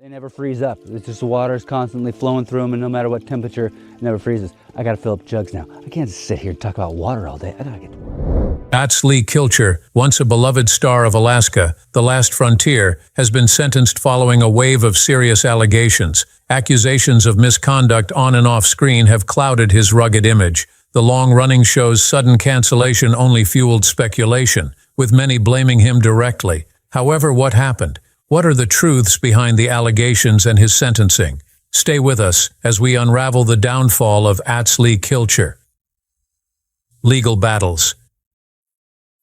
They never freeze up. It's just the water is constantly flowing through them, and no matter what temperature, it never freezes. I gotta fill up jugs now. I can't just sit here and talk about water all day. I gotta get to work. Atz Lee Kilcher, once a beloved star of Alaska, The Last Frontier, has been sentenced following a wave of serious allegations. Accusations of misconduct on and off screen have clouded his rugged image. The long-running show's sudden cancellation only fueled speculation, with many blaming him directly. However, what happened? What are the truths behind the allegations and his sentencing? Stay with us as we unravel the downfall of Atz Lee Kilcher. Legal battles.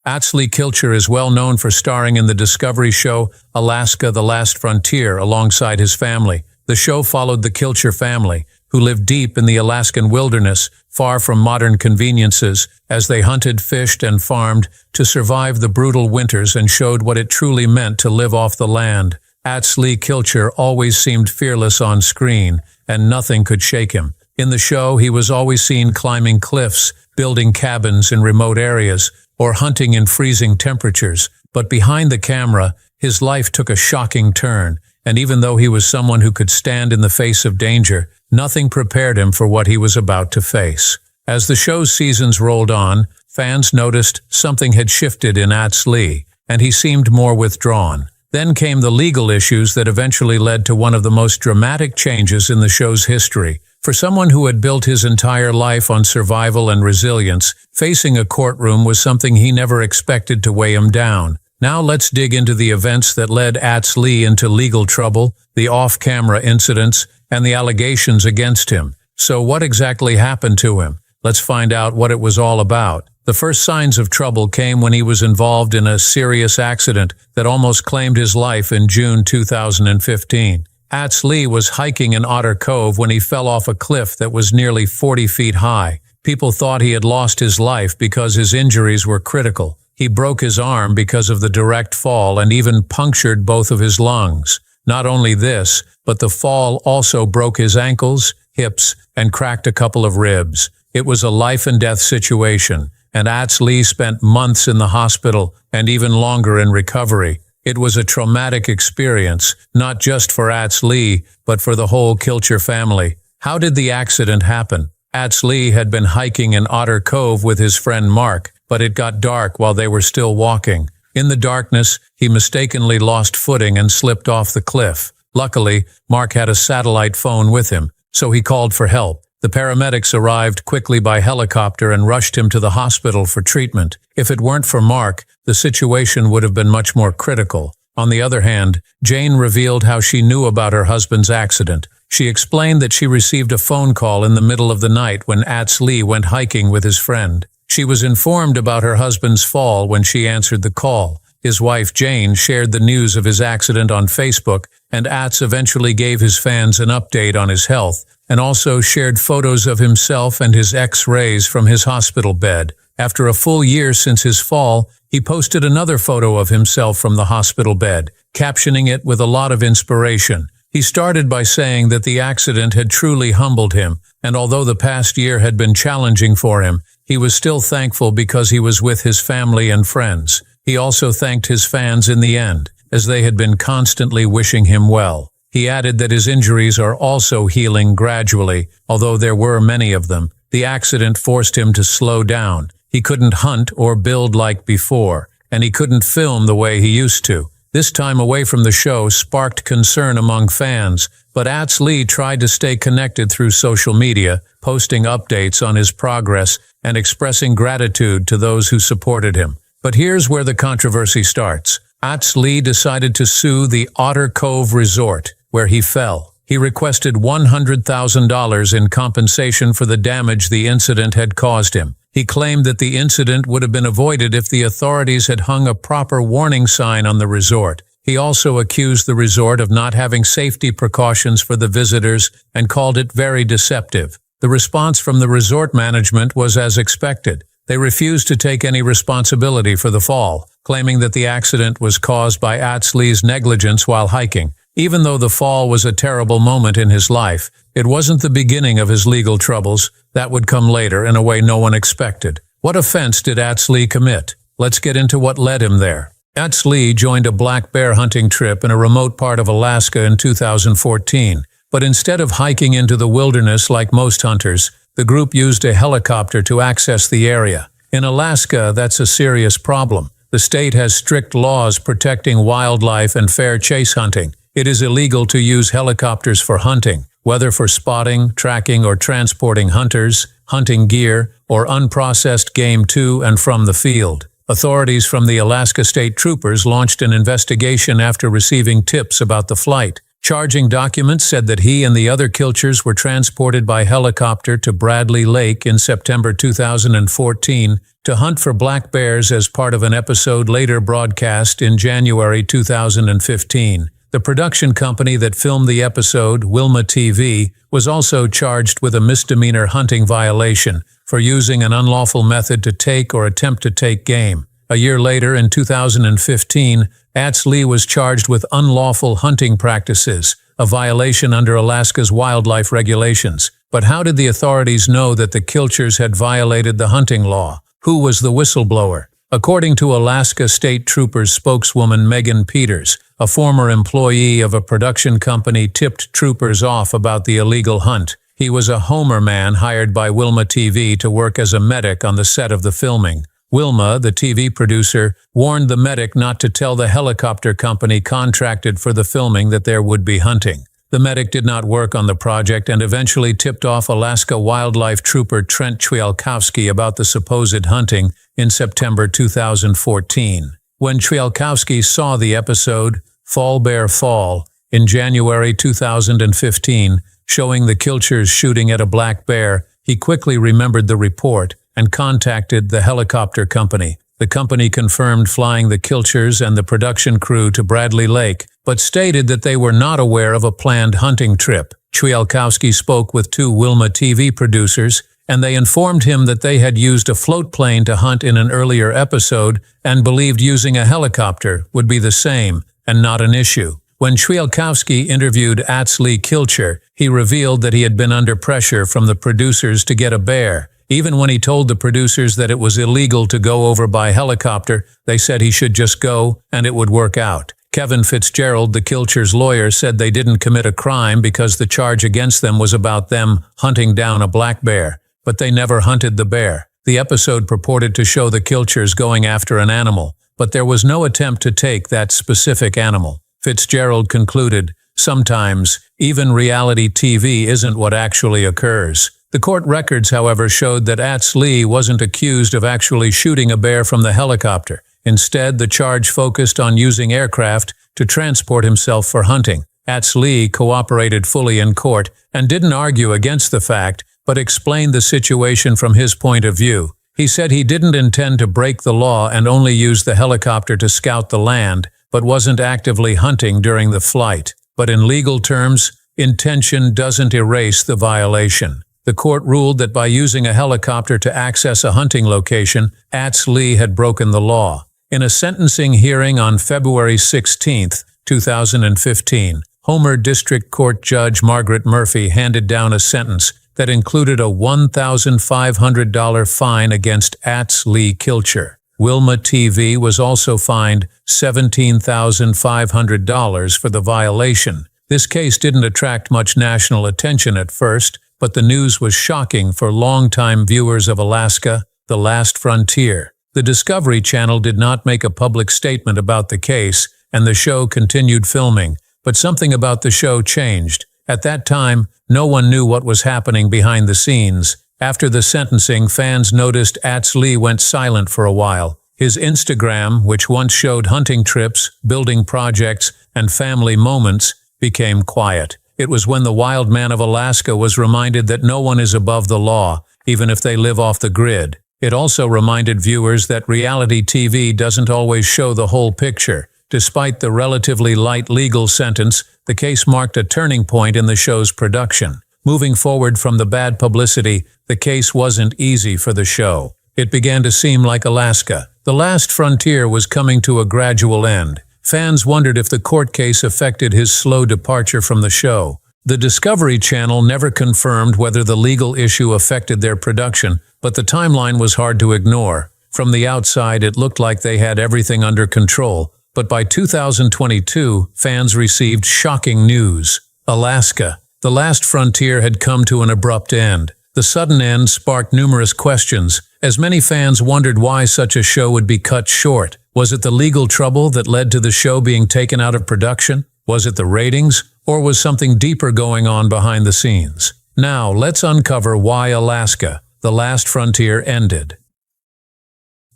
Atz Lee Kilcher is well known for starring in the Discovery show Alaska: The Last Frontier alongside his family. The show followed the Kilcher family, who lived deep in the Alaskan wilderness, far from modern conveniences, as they hunted, fished, and farmed to survive the brutal winters and showed what it truly meant to live off the land. Atz Lee Kilcher always seemed fearless on screen, and nothing could shake him. In the show, he was always seen climbing cliffs, building cabins in remote areas, or hunting in freezing temperatures. But behind the camera, his life took a shocking turn, and even though he was someone who could stand in the face of danger, nothing prepared him for what he was about to face. As the show's seasons rolled on, fans noticed something had shifted in Atz Lee, and he seemed more withdrawn. Then came the legal issues that eventually led to one of the most dramatic changes in the show's history. For someone who had built his entire life on survival and resilience, facing a courtroom was something he never expected to weigh him down. Now let's dig into the events that led Atz Lee into legal trouble, the off-camera incidents, and the allegations against him. So what exactly happened to him? Let's find out what it was all about. The first signs of trouble came when he was involved in a serious accident that almost claimed his life in June 2015. Atz Lee was hiking in Otter Cove when he fell off a cliff that was nearly 40 feet high. People thought he had lost his life because his injuries were critical. He broke his arm because of the direct fall and even punctured both of his lungs. Not only this, but the fall also broke his ankles, hips, and cracked a couple of ribs. It was a life-and-death situation, and Atz Lee spent months in the hospital and even longer in recovery. It was a traumatic experience, not just for Atz Lee, but for the whole Kilcher family. How did the accident happen? Atz Lee had been hiking in Otter Cove with his friend Mark, but it got dark while they were still walking. In the darkness, he mistakenly lost footing and slipped off the cliff. Luckily, Mark had a satellite phone with him, so he called for help. The paramedics arrived quickly by helicopter and rushed him to the hospital for treatment. If it weren't for Mark, the situation would have been much more critical. On the other hand, Jane revealed how she knew about her husband's accident. She explained that she received a phone call in the middle of the night when Atz Lee went hiking with his friend. She was informed about her husband's fall when she answered the call. His wife, Jane, shared the news of his accident on Facebook, and Atz eventually gave his fans an update on his health, and also shared photos of himself and his X-rays from his hospital bed. After a full year since his fall, he posted another photo of himself from the hospital bed, captioning it with a lot of inspiration. He started by saying that the accident had truly humbled him, and although the past year had been challenging for him, he was still thankful because he was with his family and friends. He also thanked his fans in the end, as they had been constantly wishing him well. He added that his injuries are also healing gradually, although there were many of them. The accident forced him to slow down. He couldn't hunt or build like before, and he couldn't film the way he used to. This time away from the show sparked concern among fans, but Atz Lee tried to stay connected through social media, posting updates on his progress and expressing gratitude to those who supported him. But here's where the controversy starts. Atz Lee decided to sue the Otter Cove Resort, where he fell. He requested $100,000 in compensation for the damage the incident had caused him. He claimed that the incident would have been avoided if the authorities had hung a proper warning sign on the resort. He also accused the resort of not having safety precautions for the visitors and called it very deceptive. The response from the resort management was as expected. They refused to take any responsibility for the fall, claiming that the accident was caused by Atz Lee's negligence while hiking. Even though the fall was a terrible moment in his life, it wasn't the beginning of his legal troubles. That would come later in a way no one expected. What offense did Atz Lee commit? Let's get into what led him there. Atz Lee joined a black bear hunting trip in a remote part of Alaska in 2014, but instead of hiking into the wilderness like most hunters, the group used a helicopter to access the area. In Alaska, that's a serious problem. The state has strict laws protecting wildlife and fair chase hunting. It is illegal to use helicopters for hunting, whether for spotting, tracking, or transporting hunters, hunting gear, or unprocessed game to and from the field. Authorities from the Alaska State Troopers launched an investigation after receiving tips about the flight. Charging documents said that he and the other Kilchers were transported by helicopter to Bradley Lake in September 2014 to hunt for black bears as part of an episode later broadcast in January 2015. The production company that filmed the episode, Wilma TV, was also charged with a misdemeanor hunting violation for using an unlawful method to take or attempt to take game. A year later, in 2015, Atz Lee was charged with unlawful hunting practices, a violation under Alaska's wildlife regulations. But how did the authorities know that the Kilchers had violated the hunting law? Who was the whistleblower? According to Alaska State Troopers spokeswoman Megan Peters, a former employee of a production company tipped troopers off about the illegal hunt. He was a Homer man hired by Wilma TV to work as a medic on the set of the filming. Wilma, the TV producer, warned the medic not to tell the helicopter company contracted for the filming that there would be hunting. The medic did not work on the project and eventually tipped off Alaska wildlife trooper Trent Chwielkowski about the supposed hunting in September 2014. When Chwielkowski saw the episode, Fall Bear Fall, in January 2015, showing the Kilchers shooting at a black bear, he quickly remembered the report and contacted the helicopter company. The company confirmed flying the Kilchers and the production crew to Bradley Lake, but stated that they were not aware of a planned hunting trip. Chwielkowski spoke with two Wilma TV producers, and they informed him that they had used a float plane to hunt in an earlier episode and believed using a helicopter would be the same and not an issue. When Chwielkowski interviewed Atz Lee Kilcher, he revealed that he had been under pressure from the producers to get a bear. Even when he told the producers that it was illegal to go over by helicopter, they said he should just go and it would work out. Kevin Fitzgerald, the Kilchers' lawyer, said they didn't commit a crime because the charge against them was about them hunting down a black bear, but they never hunted the bear. The episode purported to show the Kilchers going after an animal, but there was no attempt to take that specific animal. Fitzgerald concluded, "Sometimes, even reality TV isn't what actually occurs." The court records, however, showed that Atz Lee wasn't accused of actually shooting a bear from the helicopter. Instead, the charge focused on using aircraft to transport himself for hunting. Atz Lee cooperated fully in court and didn't argue against the fact, but explained the situation from his point of view. He said he didn't intend to break the law and only use the helicopter to scout the land, but wasn't actively hunting during the flight. But in legal terms, intention doesn't erase the violation. The court ruled that by using a helicopter to access a hunting location, Atz Lee had broken the law. In a sentencing hearing on February 16, 2015, Homer District Court Judge Margaret Murphy handed down a sentence that included a $1,500 fine against Atz Lee Kilcher. Wilma TV was also fined $17,500 for the violation. This case didn't attract much national attention at first, but the news was shocking for longtime viewers of Alaska, The Last Frontier. The Discovery Channel did not make a public statement about the case, and the show continued filming, but something about the show changed. At that time, no one knew what was happening behind the scenes. After the sentencing, fans noticed Atz Lee went silent for a while. His Instagram, which once showed hunting trips, building projects, and family moments, became quiet. It was when the wild man of Alaska was reminded that no one is above the law, even if they live off the grid. It also reminded viewers that reality TV doesn't always show the whole picture. Despite the relatively light legal sentence, the case marked a turning point in the show's production. Moving forward from the bad publicity, the case wasn't easy for the show. It began to seem like Alaska. The Last Frontier was coming to a gradual end. Fans wondered if the court case affected his slow departure from the show. The Discovery Channel never confirmed whether the legal issue affected their production, but the timeline was hard to ignore. From the outside, it looked like they had everything under control, But by 2022, fans received shocking news. Alaska, the last frontier, had come to an abrupt end. The sudden end sparked numerous questions, as many fans wondered why such a show would be cut short. Was it the legal trouble that led to the show being taken out of production? Was it the ratings? Or was something deeper going on behind the scenes? Now, let's uncover why Alaska, the last frontier, ended.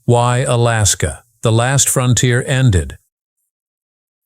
Why Alaska, the last frontier, ended.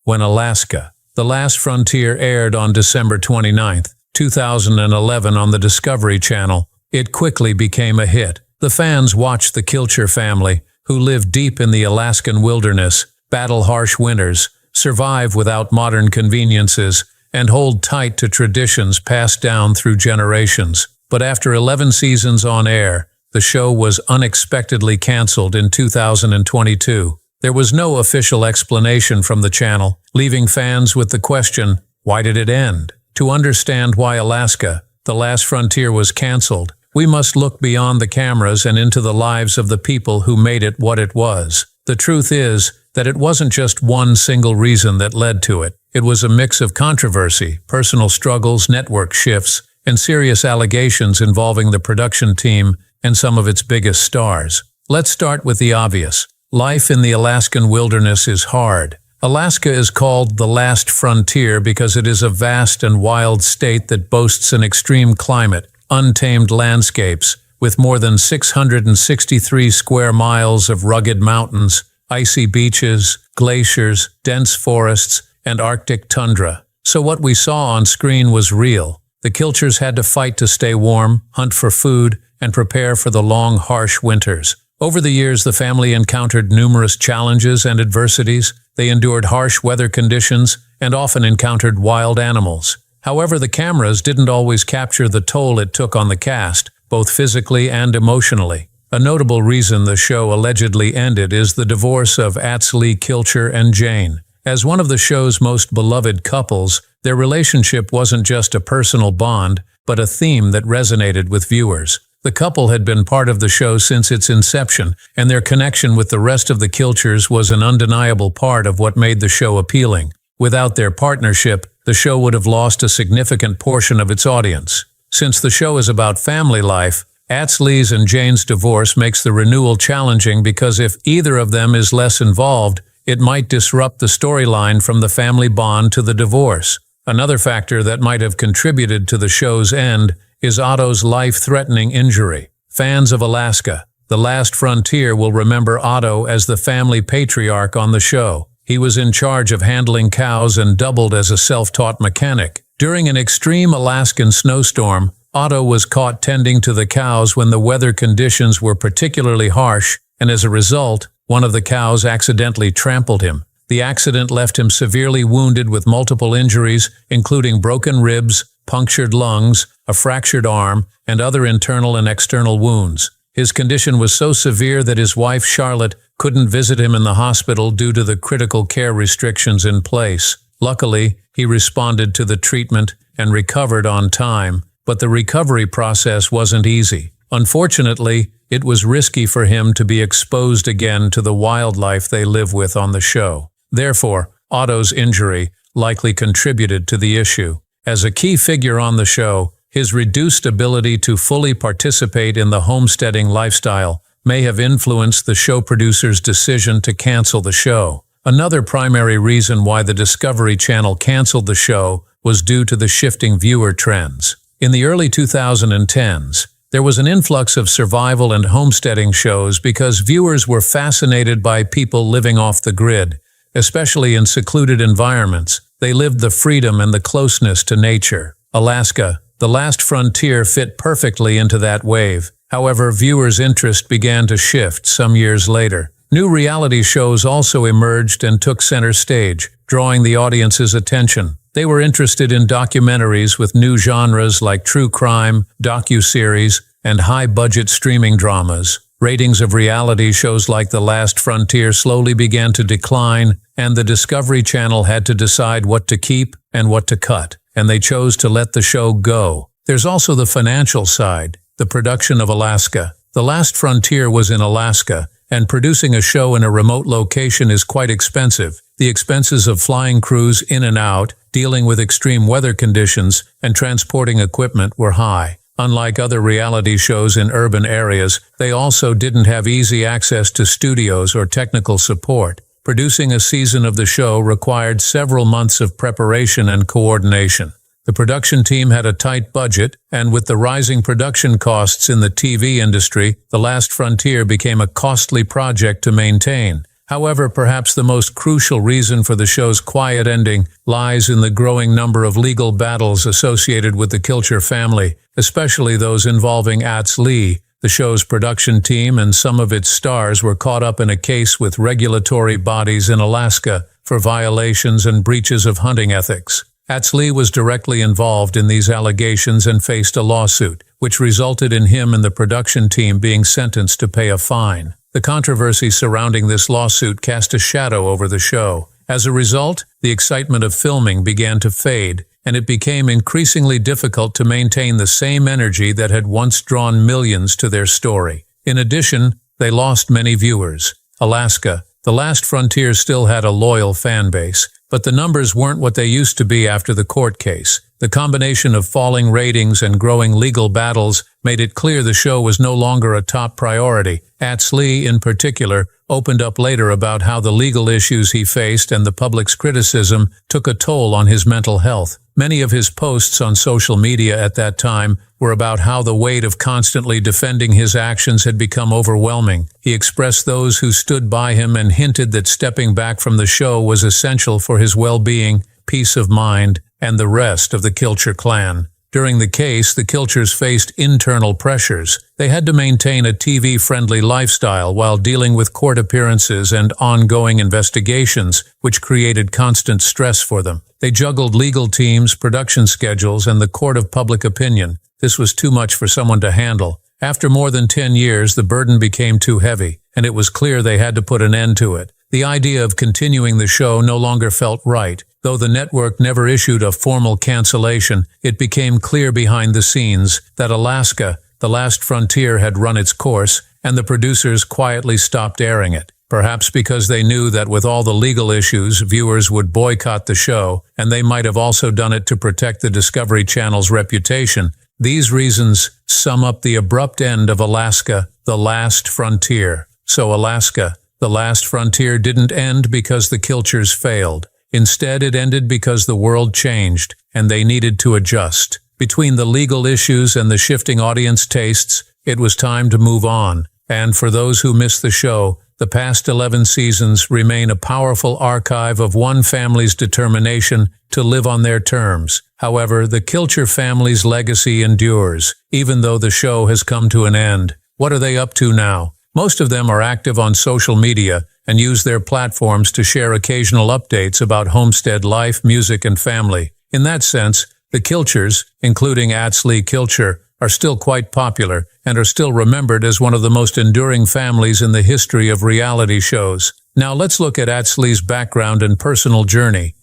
When Alaska, the last frontier, aired on December 29, 2011 on the Discovery Channel, it quickly became a hit. The fans watched the Kilcher family, who live deep in the Alaskan wilderness, battle harsh winters, survive without modern conveniences, and hold tight to traditions passed down through generations. But after 11 seasons on air, the show was unexpectedly canceled in 2022. There was no official explanation from the channel, leaving fans with the question, why did it end? To understand why Alaska, the last frontier, was canceled, we must look beyond the cameras and into the lives of the people who made it what it was. The truth is that it wasn't just one single reason that led to it. It was a mix of controversy, personal struggles, network shifts, and serious allegations involving the production team and some of its biggest stars. Let's start with the obvious. Life in the Alaskan wilderness is hard. Alaska is called the last frontier because it is a vast and wild state that boasts an extreme climate, untamed landscapes, with more than 663 square miles of rugged mountains, icy beaches, glaciers, dense forests, and Arctic tundra. So what we saw on screen was real. The Kilchers had to fight to stay warm, hunt for food, and prepare for the long, harsh winters. Over the years, the family encountered numerous challenges and adversities. They endured harsh weather conditions and often encountered wild animals. However, the cameras didn't always capture the toll it took on the cast, both physically and emotionally. A notable reason the show allegedly ended is the divorce of Atz Lee Kilcher and Jane. As one of the show's most beloved couples, their relationship wasn't just a personal bond, but a theme that resonated with viewers. The couple had been part of the show since its inception, and their connection with the rest of the Kilchers was an undeniable part of what made the show appealing. Without their partnership, the show would have lost a significant portion of its audience. Since the show is about family life, Atz Lee's and Jane's divorce makes the renewal challenging because if either of them is less involved, it might disrupt the storyline from the family bond to the divorce. Another factor that might have contributed to the show's end is Otto's life-threatening injury. Fans of Alaska, the last frontier, will remember Otto as the family patriarch on the show. He was in charge of handling cows and doubled as a self-taught mechanic. During an extreme Alaskan snowstorm, Otto was caught tending to the cows when the weather conditions were particularly harsh, and as a result, one of the cows accidentally trampled him. The accident left him severely wounded with multiple injuries, including broken ribs, punctured lungs, a fractured arm, and other internal and external wounds. His condition was so severe that his wife, Charlotte, couldn't visit him in the hospital due to the critical care restrictions in place. Luckily, he responded to the treatment and recovered on time, but the recovery process wasn't easy. Unfortunately, it was risky for him to be exposed again to the wildlife they live with on the show. Therefore, Otto's injury likely contributed to the issue. As a key figure on the show, his reduced ability to fully participate in the homesteading lifestyle may have influenced the show producer's decision to cancel the show. Another primary reason why the Discovery Channel canceled the show was due to the shifting viewer trends. In the early 2010s, there was an influx of survival and homesteading shows because viewers were fascinated by people living off the grid, especially in secluded environments. They lived the freedom and the closeness to nature. Alaska, the last frontier, fit perfectly into that wave. However, viewers' interest began to shift some years later. New reality shows also emerged and took center stage, drawing the audience's attention. They were interested in documentaries with new genres like true crime, docuseries, and high-budget streaming dramas. Ratings of reality shows like The Last Frontier slowly began to decline, and the Discovery Channel had to decide what to keep and what to cut, and they chose to let the show go. There's also the financial side, the production of Alaska. The Last Frontier was in Alaska, and producing a show in a remote location is quite expensive. The expenses of flying crews in and out, dealing with extreme weather conditions, and transporting equipment were high. Unlike other reality shows in urban areas, they also didn't have easy access to studios or technical support. Producing a season of the show required several months of preparation and coordination. The production team had a tight budget, and with the rising production costs in the TV industry, The Last Frontier became a costly project to maintain. However, perhaps the most crucial reason for the show's quiet ending lies in the growing number of legal battles associated with the Kilcher family, especially those involving Atz Lee. The show's production team and some of its stars were caught up in a case with regulatory bodies in Alaska for violations and breaches of hunting ethics. Atz Lee was directly involved in these allegations and faced a lawsuit, which resulted in him and the production team being sentenced to pay a fine. The controversy surrounding this lawsuit cast a shadow over the show. As a result, the excitement of filming began to fade, and it became increasingly difficult to maintain the same energy that had once drawn millions to their story. In addition, they lost many viewers. Alaska, The Last Frontier still had a loyal fan base, but the numbers weren't what they used to be after the court case. The combination of falling ratings and growing legal battles made it clear the show was no longer a top priority. Atz Lee, in particular, opened up later about how the legal issues he faced and the public's criticism took a toll on his mental health. Many of his posts on social media at that time were about how the weight of constantly defending his actions had become overwhelming. He expressed those who stood by him and hinted that stepping back from the show was essential for his well-being, peace of mind, and the rest of the Kilcher clan. During the case, the Kilchers faced internal pressures. They had to maintain a TV-friendly lifestyle while dealing with court appearances and ongoing investigations, which created constant stress for them. They juggled legal teams, production schedules, and the court of public opinion. This was too much for someone to handle. After more than 10 years, the burden became too heavy, and it was clear they had to put an end to it. The idea of continuing the show no longer felt right. Though the network never issued a formal cancellation, it became clear behind the scenes that Alaska, The Last Frontier, had run its course, and the producers quietly stopped airing it. Perhaps because they knew that with all the legal issues, viewers would boycott the show, and they might have also done it to protect the Discovery Channel's reputation. These reasons sum up the abrupt end of Alaska, The Last Frontier. So Alaska, The Last Frontier didn't end because the Kilchers failed. Instead, it ended because the world changed, and they needed to adjust. Between the legal issues and the shifting audience tastes, it was time to move on. And for those who missed the show, the past 11 seasons remain a powerful archive of one family's determination to live on their terms. However, the Kilcher family's legacy endures, even though the show has come to an end. What are they up to now? Most of them are active on social media and use their platforms to share occasional updates about homestead life, music, and family. In that sense, the Kilchers, including Atz Lee Kilcher, are still quite popular and are still remembered as one of the most enduring families in the history of reality shows. Now let's look at Atz Lee's background and personal journey.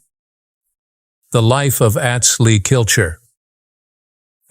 The life of Atz Lee Kilcher.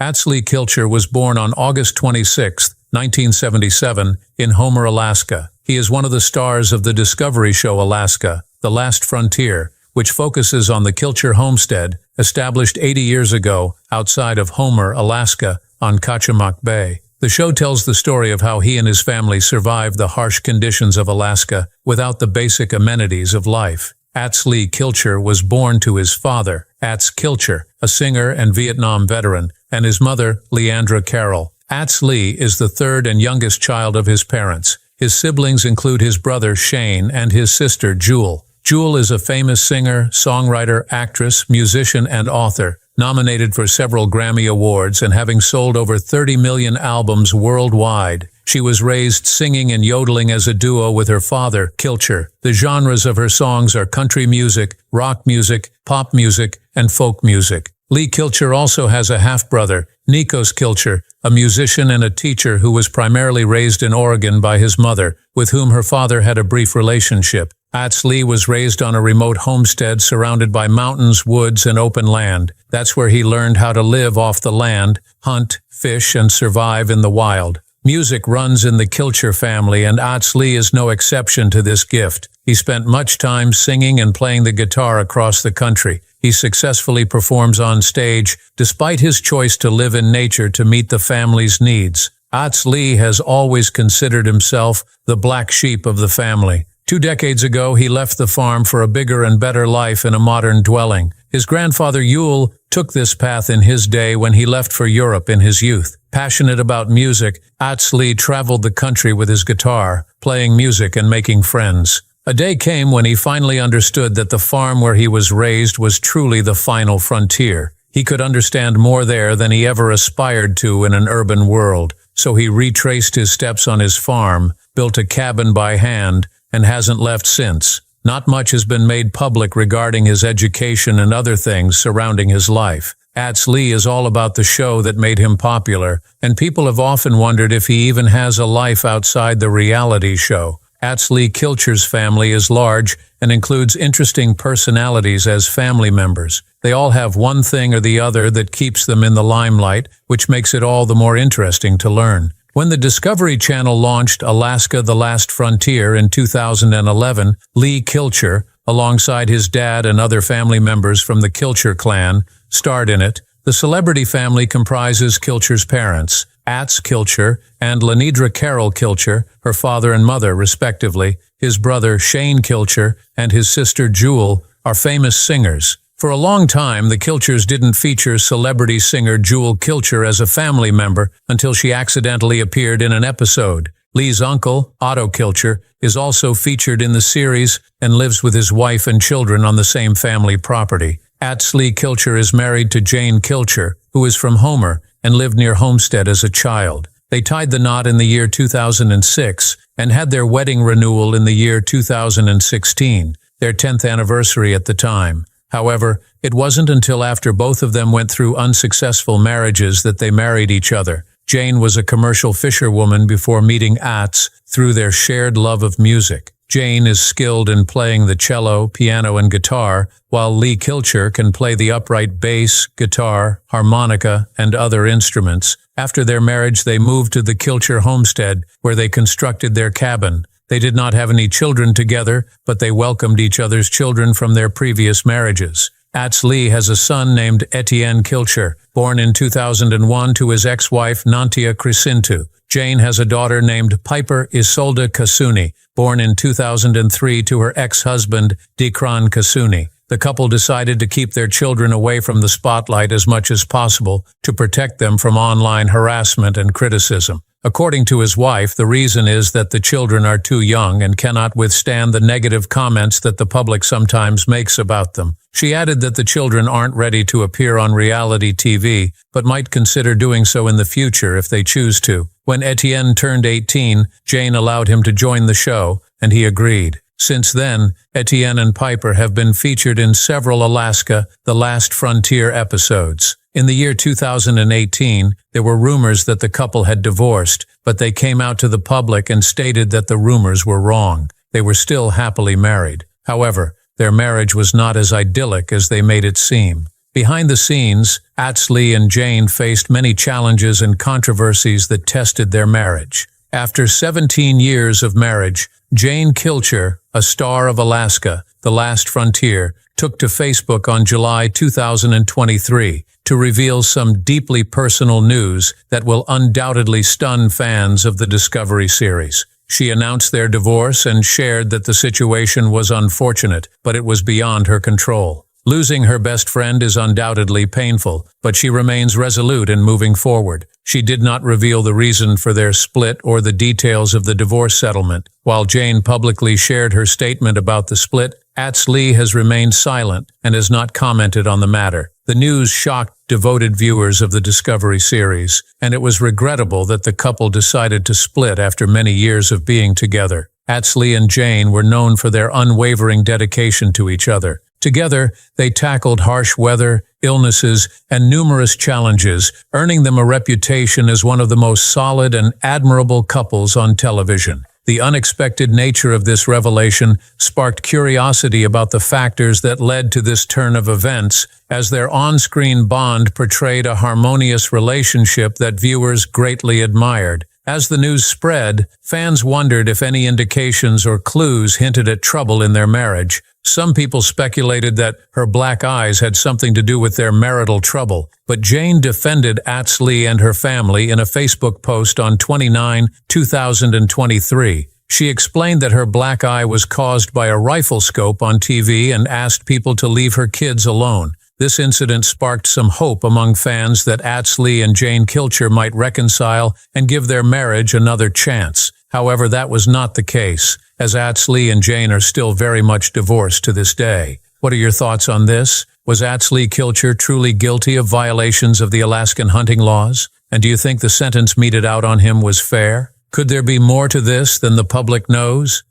Atz Lee Kilcher was born on August 26, 1977, in Homer, Alaska. He is one of the stars of the Discovery show Alaska, The Last Frontier, which focuses on the Kilcher homestead, established 80 years ago outside of Homer, Alaska, on Kachemak Bay. The show tells the story of how he and his family survived the harsh conditions of Alaska without the basic amenities of life. Atz Lee Kilcher was born to his father, Atz Kilcher, a singer and Vietnam veteran, and his mother, Leandra Carroll. Atz Lee is the third and youngest child of his parents. His siblings include his brother Shane and his sister Jewel. Jewel is a famous singer, songwriter, actress, musician, and author, nominated for several Grammy Awards and having sold over 30 million albums worldwide. She was raised singing and yodeling as a duo with her father, Kilcher. The genres of her songs are country music, rock music, pop music, and folk music. Lee Kilcher also has a half-brother, Nikos Kilcher, a musician and a teacher who was primarily raised in Oregon by his mother, with whom her father had a brief relationship. Atz Lee was raised on a remote homestead surrounded by mountains, woods, and open land. That's where he learned how to live off the land, hunt, fish, and survive in the wild. Music runs in the Kilcher family, and Atz Lee is no exception to this gift. He spent much time singing and playing the guitar across the country. He successfully performs on stage, despite his choice to live in nature to meet the family's needs. Atz Lee has always considered himself the black sheep of the family. 2 decades ago, he left the farm for a bigger and better life in a modern dwelling. His grandfather Yule took this path in his day when he left for Europe in his youth. Passionate about music, Atz Lee traveled the country with his guitar, playing music and making friends. A day came when he finally understood that the farm where he was raised was truly the final frontier. He could understand more there than he ever aspired to in an urban world. So he retraced his steps on his farm, built a cabin by hand, and hasn't left since. Not much has been made public regarding his education and other things surrounding his life. Atz Lee is all about the show that made him popular, and people have often wondered if he even has a life outside the reality show. Atz Lee Kilcher's family is large and includes interesting personalities as family members. They all have one thing or the other that keeps them in the limelight, which makes it all the more interesting to learn. When the Discovery Channel launched Alaska: The Last Frontier in 2011, Lee Kilcher, alongside his dad and other family members from the Kilcher clan, starred in it. The celebrity family comprises Kilcher's parents, Atz Kilcher and Lenidra Carol Kilcher, her father and mother respectively. His brother Shane Kilcher and his sister Jewel are famous singers. For a long time, the Kilchers didn't feature celebrity singer Jewel Kilcher as a family member until she accidentally appeared in an episode. Lee's uncle, Otto Kilcher, is also featured in the series and lives with his wife and children on the same family property. Atz Lee Kilcher is married to Jane Kilcher, who is from Homer and lived near Homestead as a child. They tied the knot in the year 2006 and had their wedding renewal in the year 2016, their 10th anniversary at the time. However, it wasn't until after both of them went through unsuccessful marriages that they married each other. Jane was a commercial fisherwoman before meeting Atz through their shared love of music. Jane is skilled in playing the cello, piano, and guitar, while Lee Kilcher can play the upright bass, guitar, harmonica, and other instruments. After their marriage, they moved to the Kilcher homestead, where they constructed their cabin. They did not have any children together, but they welcomed each other's children from their previous marriages. Atz Lee has a son named Etienne Kilcher, born in 2001 to his ex-wife Nantia Crisintu. Jane has a daughter named Piper Isolde Kasuni, born in 2003 to her ex-husband Dikran Kasuni. The couple decided to keep their children away from the spotlight as much as possible to protect them from online harassment and criticism. According to his wife, the reason is that the children are too young and cannot withstand the negative comments that the public sometimes makes about them. She added that the children aren't ready to appear on reality TV, but might consider doing so in the future if they choose to. When Etienne turned 18, Jane allowed him to join the show, and he agreed. Since then, Etienne and Piper have been featured in several Alaska: The Last Frontier episodes. In the year 2018, there were rumors that the couple had divorced, but they came out to the public and stated that the rumors were wrong. They were still happily married. However, their marriage was not as idyllic as they made it seem. Behind the scenes, Atz Lee and Jane faced many challenges and controversies that tested their marriage. After 17 years of marriage, Jane Kilcher, a star of Alaska: The Last Frontier, took to Facebook on July 2023 to reveal some deeply personal news that will undoubtedly stun fans of the Discovery series. She announced their divorce and shared that the situation was unfortunate, but it was beyond her control. Losing her best friend is undoubtedly painful, but she remains resolute in moving forward. She did not reveal the reason for their split or the details of the divorce settlement. While Jane publicly shared her statement about the split, Atz Lee has remained silent and has not commented on the matter. The news shocked devoted viewers of the Discovery series, and it was regrettable that the couple decided to split after many years of being together. Atz Lee and Jane were known for their unwavering dedication to each other. Together, they tackled harsh weather, illnesses, and numerous challenges, earning them a reputation as one of the most solid and admirable couples on television. The unexpected nature of this revelation sparked curiosity about the factors that led to this turn of events, as their on-screen bond portrayed a harmonious relationship that viewers greatly admired. As the news spread, fans wondered if any indications or clues hinted at trouble in their marriage. Some people speculated that her black eyes had something to do with their marital trouble, but Jane defended Atz Lee and her family in a Facebook post on 2023. She explained that her black eye was caused by a rifle scope on TV and asked people to leave her kids alone. This incident sparked some hope among fans that Atz Lee and Jane Kilcher might reconcile and give their marriage another chance. However, that was not the case, as Atz Lee and Jane are still very much divorced to this day. What are your thoughts on this? Was Atz Lee Kilcher truly guilty of violations of the Alaskan hunting laws? And do you think the sentence meted out on him was fair? Could there be more to this than the public knows?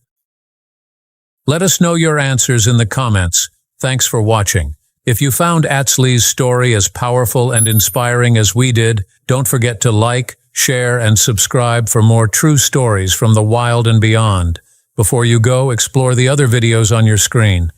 Let us know your answers in the comments. Thanks for watching. If you found Atz Lee's story as powerful and inspiring as we did, don't forget to like, share, and subscribe for more true stories from the wild and beyond. Before you go, explore the other videos on your screen.